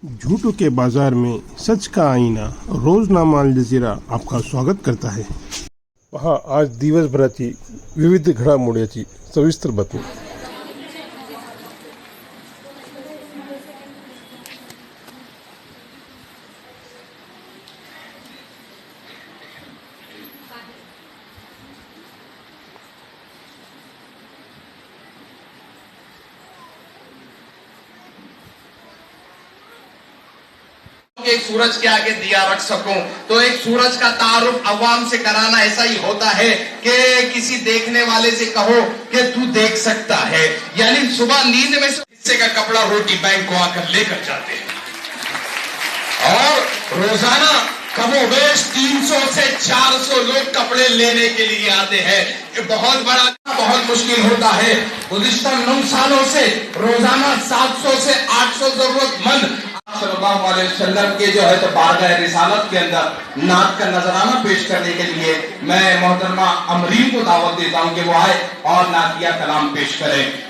झूठों के बाजार में सच का आईना रोजनामा अल जझीरा आपका स्वागत करता आहे। पहा आज दिवसभराची विविध घडामोडीची सविस्तर बातमी। एक सूरज के आगे दिया रख सकूं, तो एक सूरज का तारुफ अवाम से कराना ऐसा ही होता है कि किसी देखने वाले से कहो कि तू देख सकता है, यानी सुबह नींद में से हिस्से का कपड़ा रोटी बैंक को आकर लेकर जाते हैं और रोजाना कमोबेश 300 से 400 लोग कपड़े लेने के लिए आते हैं। ये बहुत मुश्किल होता है। गुज़िश्ता 9 सालों से रोजाना 700 से 800 जरूरतमंद सल्लल्लाहु अलैहि वसल्लम के जो है तो बारगाह रिसालत के अंदर नात का नजराना पेश करने के लिए मैं मोहतरमा अमरीन को दावत देता हूं कि वो आए और नातिया कलाम पेश करें।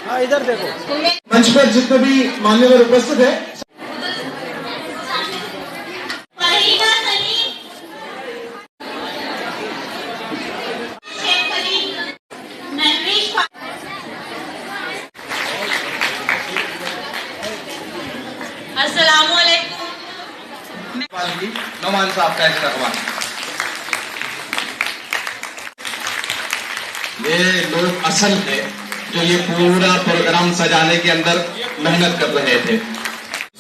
हाँ इधर देखो। मंच पर जितने भी मान्यवर उपस्थित है, अस्सलामुअलैकुम। नौमान साहब का इस्तकबाल। ये लोग असल है जो ये पूरा प्रोग्राम सजाने के अंदर मेहनत कर रहे थे।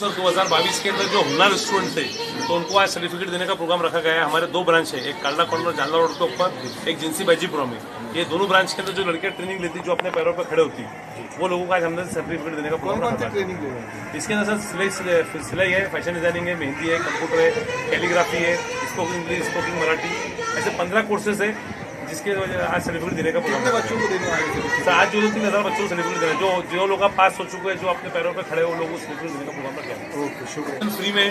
सर 2022 के अंदर जो हुन्नार स्टूडेंट थे तो उनको आज सर्टिफिकेट देने का प्रोग्राम रखा गया है। हमारे 2 ब्रांच है, एक कालना कॉर्नर जानला रोड के ऊपर, एक जिनसी बाजीपुरा में। ये दोनों ब्रांच के अंदर जो लड़कियां ट्रेनिंग लेती जो अपने पैरों पर खड़े होती वो लोगों को आज हमने सर्टिफिकेट देने का प्रोग्राम रखा है। इसके अंदर सर सिलाई है, फैशन डिजाइनिंग है, मेहंदी है, कंप्यूटर है, कैलीग्राफी है, स्पोकन इंग्लिश, स्पोकन मराठी, ऐसे 15 कोर्सेज है जिसके आज सर्टिफिकेट देने का प्रोग्राम। बच्चों को देने वाले थे आज जो 3000 बच्चों को सर्टिफिकेट देना, जो लोग पास हो चुके हैं, जो अपने पैरों पर खड़े हो, लोगों को सर्टिफिकेट देने का प्रोग्राम रखा है। फ्री में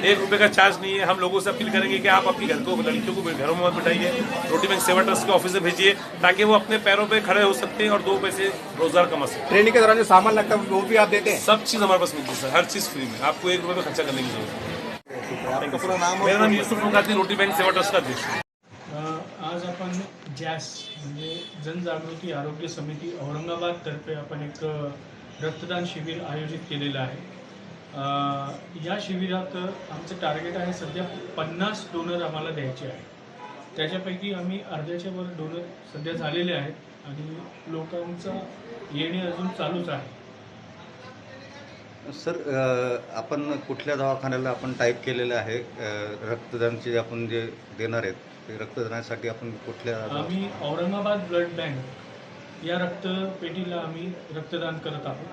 1 रुपये का चार्ज नहीं है। हम लोगों से अपील करेंगे कि आप अपनी घर को लड़कियों को घरों में मत बिठाइए, रोटी बैंक सेवा ट्रस्ट के ऑफिस से भेजिए ताकि वो अपने पैरों पर खड़े हो सकते हैं और 2 पैसे रोजगार कमा सकते हैं। ट्रेनिंग के दौरान जो सामान लगता है वो भी आप देते हैं? सब चीज़ हमारे पास मिलती है सर, हर चीज़ फ्री में, आपको 1 रुपये में खर्चा करने की जरूरत है। आपका पूरा नाम? मेरा नाम यूसुफ मुकाती, रोटी बैंक सेवा ट्रस्ट का अध्यक्ष। आज आपण जॅस म्हणजे जनजागृती आरोग्य समिती औरंगाबाद तर्फे आपण एक रक्तदान शिबिर आयोजित केलेलं आहे। या शिबिरात आमचं टार्गेट आहे सध्या 50 डोनर आम्हाला द्यायचे आहे। त्याच्यापैकी आम्ही अर्ध्याच्या वर डोनर सध्या झालेले आहेत आणि लोकांचा येणे अजून चालूच आहे। सर आपण कुठल्या दवाखान्याला आपण टाईप केलेलं आहे रक्तदानचे आपण जे देणार आहेत ते रक्तदानासाठी आपण कुठल्या? आम्ही औरंगाबाद ब्लड बँक या रक्तपेढीला आम्ही रक्तदान करत आहोत।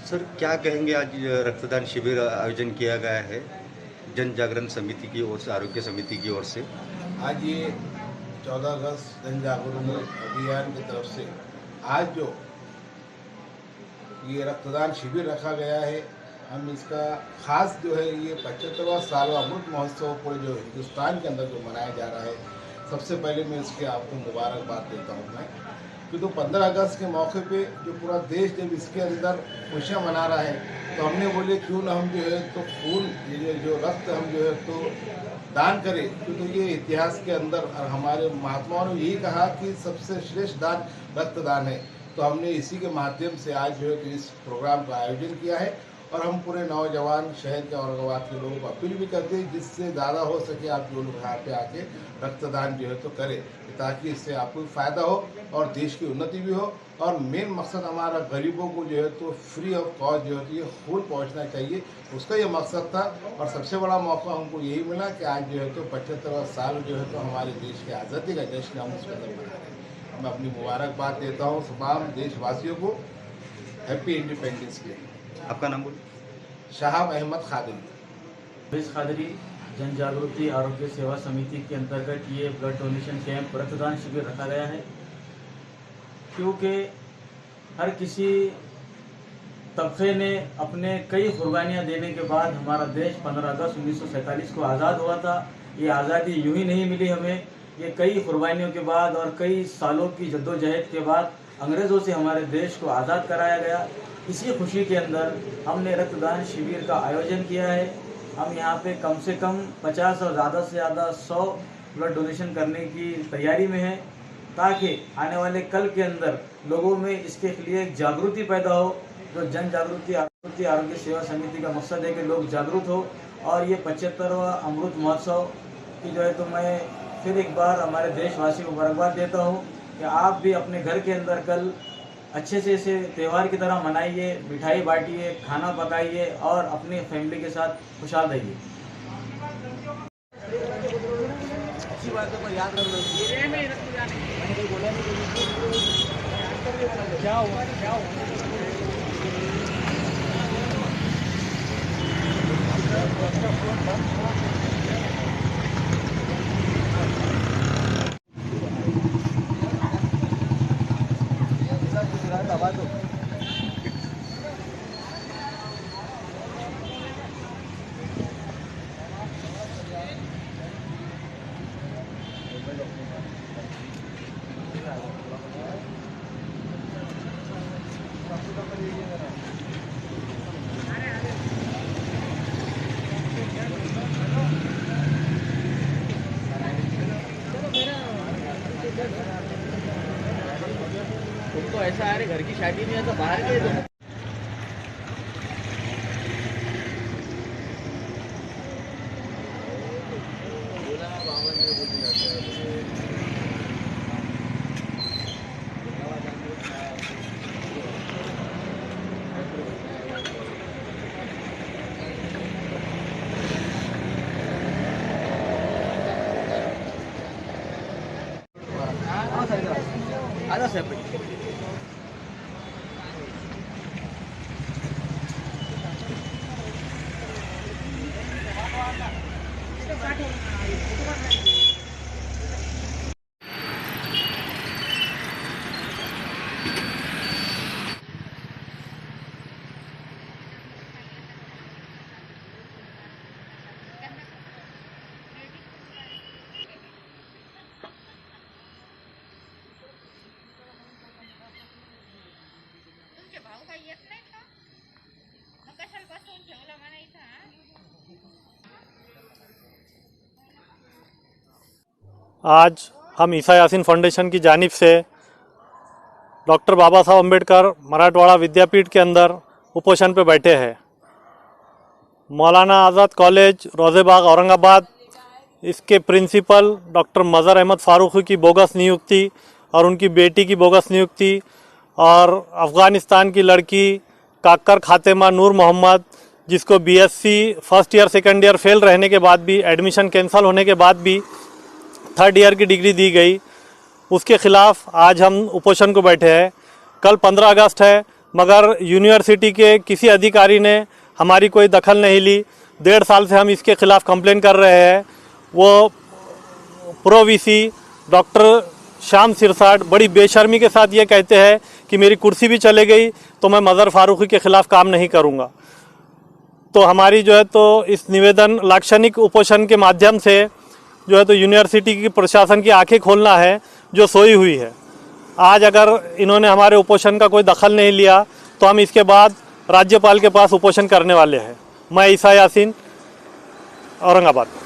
सर क्या कहेंगे, आज रक्तदान शिविर आयोजन किया गया है जन जागरण समिति की ओर से, आरोग्य समिति की ओर से। आज ये 14 अगस्त जन जागरण अभियान की तरफ से आज जो ये रक्तदान शिविर रखा गया है, हम इसका खास जो है ये 75वां साल अमृत महोत्सव पूरे जो हिंदुस्तान के अंदर जो मनाया जा रहा है, सबसे पहले मैं इसके आपको मुबारकबाद देता हूँ मैं, क्योंकि 15 अगस्त के मौके पे जो पूरा देश जब इसके अंदर खुशियाँ मना रहा है तो हमने बोले क्यों ना हम जो है तो खून जो रक्त हम जो है तो दान करें, क्योंकि ये इतिहास के अंदर और हमारे महात्माओं ने यही कहा कि सबसे श्रेष्ठ दान रक्तदान है। तो हमने इसी के माध्यम से आज जो है तो इस प्रोग्राम का आयोजन किया है और हम पूरे नौजवान शहर के औरंगाबाद के लोगों को अपील भी करते हैं जिससे ज़्यादा हो सके आप जो लोग यहाँ पे आके रक्तदान जो है तो करें, ताकि इससे आपको फ़ायदा हो और देश की उन्नति भी हो। और मेन मकसद हमारा गरीबों को जो है तो फ्री ऑफ कॉस्ट जो है तो ये खून पहुँचना चाहिए, उसका ये मकसद था। और सबसे बड़ा मौका हमको यही मिला कि आज जो है तो 75वां साल जो है तो हमारे देश की आज़ादी का जश्न हम उसके अंदर मना रहे हैं। मैं अपनी मुबारकबाद देता हूँ तमाम देशवासियों को हैप्पी इंडिपेंडेंस डे। आपका नाम बोलिए। शाहब अहमद खादिरी। खादरी जन जागृति आरोग्य सेवा समिति के अंतर्गत ये ब्लड डोनेशन कैंप रक्तदान शिविर रखा गया है, क्योंकि हर किसी तबके ने अपने कई कुर्बानियाँ देने के बाद हमारा देश 15 अगस्त 1947 को आज़ाद हुआ था। ये आज़ादी यूं ही नहीं मिली हमें, ये कई कुर्बानियों के बाद और कई सालों की जद्दोजहद के बाद अंग्रेज़ों से हमारे देश को आज़ाद कराया गया। इसी खुशी के अंदर हमने रक्तदान शिविर का आयोजन किया है। हम यहाँ पे कम से कम 50 और ज़्यादा से ज़्यादा 100 ब्लड डोनेशन करने की तैयारी में है, ताकि आने वाले कल के अंदर लोगों में इसके लिए एक जागृति पैदा हो। जो जन जागृति आरोग्य सेवा समिति का मकसद है कि लोग जागरूक हो। और ये 75वां अमृत महोत्सव की जो है तो मैं फिर एक बार हमारे देशवासी को मुबारकबाद देता हूँ कि आप भी अपने घर के अंदर कल अच्छे से इसे त्यौहार की तरह मनाइए, मिठाई बांटिए, खाना पकाइए और अपनी फैमिली के साथ खुशहाल रहिए। तुमको ऐसा है घर की शादी में है तो बाहर गए तुम। आधा सेपरेट भाऊ काही येत नाही का? मग कशाला बसवून ठेवलं म्हणायचं हा? आज हम ईसा यासीन फाउंडेशन की जानिब से डॉक्टर बाबा साहब अम्बेडकर मराठवाड़ा विद्यापीठ के अंदर उपोषण पे बैठे हैं। मौलाना आज़ाद कॉलेज रोज़ेबाग औरंगाबाद, इसके प्रिंसिपल डॉक्टर मज़हर अहमद फारूकी की बोगस नियुक्ति और उनकी बेटी की बोगस नियुक्ति, और अफ़गानिस्तान की लड़की काकर खातेमा नूर मोहम्मद, जिसको BSc first year second year fail रहने के बाद भी, एडमिशन कैंसिल होने के बाद भी थर्ड ईयर की डिग्री दी गई, उसके ख़िलाफ़ आज हम उपोषण को बैठे हैं। कल 15 अगस्त है, मगर यूनिवर्सिटी के किसी अधिकारी ने हमारी कोई दखल नहीं ली। 1.5 साल से हम इसके ख़िलाफ़ कंप्लेन कर रहे हैं। वो प्रो वीसी डॉक्टर शाम सिरसाट बड़ी बेशर्मी के साथ ये कहते हैं कि मेरी कुर्सी भी चले गई तो मैं मज़हर फारूकी के ख़िलाफ़ काम नहीं करूँगा। तो हमारी जो है तो इस निवेदन लाक्षणिक उपोषण के माध्यम से जो है तो यूनिवर्सिटी की प्रशासन की आंखें खोलना है जो सोई हुई है। आज अगर इन्होंने हमारे उपोषण का कोई दखल नहीं लिया तो हम इसके बाद राज्यपाल के पास उपोषण करने वाले हैं। मैं ईसा यासीन, औरंगाबाद।